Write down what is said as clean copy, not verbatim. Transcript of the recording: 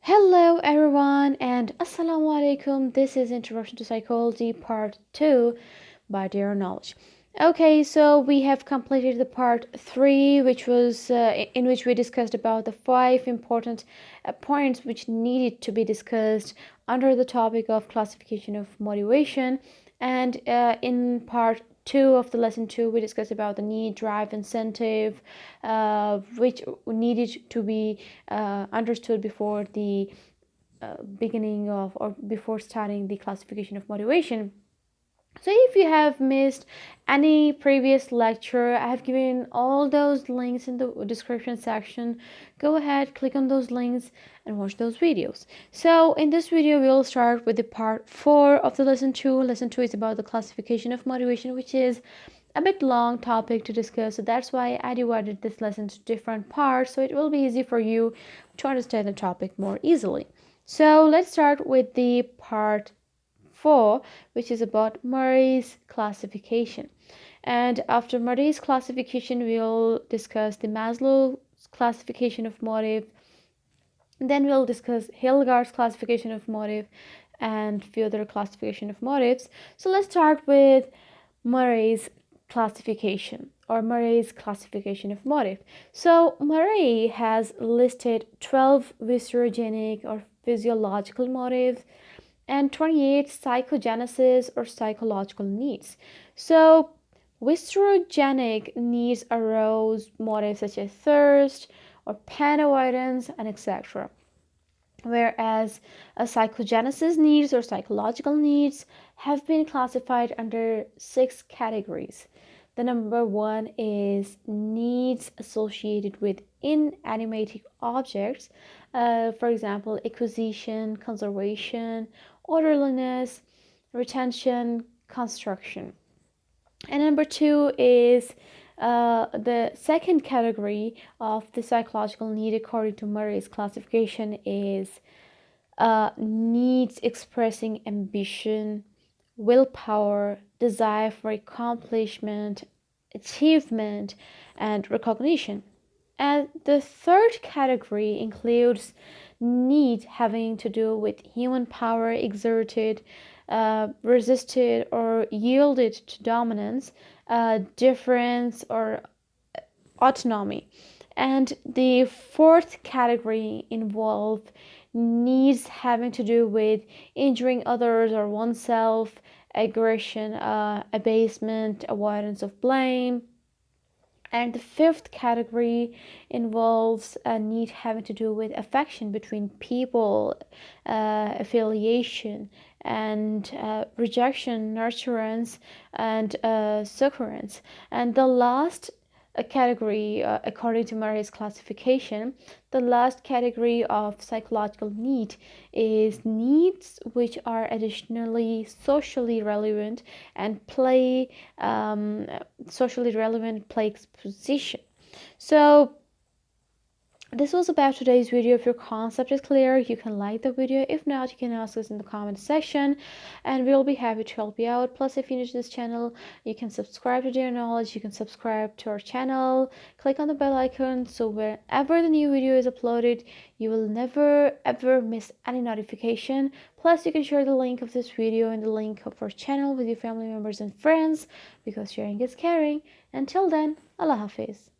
Hello everyone and Assalamu alaikum. This is Introduction to Psychology Part 2 by Dear Knowledge. Okay, so we have completed the Part 3 which was in which we discussed about the 5 important points which needed to be discussed under the topic of classification of motivation, and in Part 2 of the lesson 2 we discussed about the need, drive, incentive, which needed to be understood before the beginning of or before starting the classification of motivation. So if you have missed any previous lecture, I have given all those links in the description section. Go ahead, click on those links and watch those videos. So in this video, we'll start with the part 4 of the lesson 2. Lesson 2 is about the classification of motivation, which is a bit long topic to discuss. So that's why I divided this lesson into different parts, so it will be easy for you to understand the topic more easily. So let's start with the part 4, which is about Murray's classification. And after Murray's classification, we'll discuss the Maslow's classification of motive. Then we'll discuss Hildegard's classification of motive and few other classification of motives. So let's start with Murray's classification of motive. So Murray has listed 12 viscerogenic or physiological motives and 28 psychogenesis or psychological needs. So viscerogenic needs arouse motives such as thirst or pain avoidance and etc. Whereas psychogenesis needs or psychological needs have been classified under 6 categories. The number 1 is needs associated with inanimate objects, for example, acquisition, conservation, orderliness, retention, construction. And number 2 is the second category of the psychological need according to Murray's classification is needs expressing ambition, willpower, desire for accomplishment, achievement, and recognition. And the third category includes needs having to do with human power exerted, resisted, or yielded to dominance, difference, or autonomy. And the fourth category involve needs having to do with injuring others or oneself, aggression, abasement, avoidance of blame. And the fifth category involves a need having to do with affection between people, affiliation, and rejection, nurturance, and succurrence. And the last category, according to Murray's classification, the last category of psychological need is needs which are additionally socially relevant and play position. So this was about today's video. If your concept is clear, you can like the video. If not, you can ask us in the comment section and we'll be happy to help you out. Plus, if you're new to this channel, you can subscribe to Dear Knowledge. You can subscribe to our channel, click on the bell icon, so wherever the new video is uploaded, you will never ever miss any notification. Plus, you can share the link of this video and the link of our channel with your family members and friends, because sharing is caring. Until then, Allah Hafiz.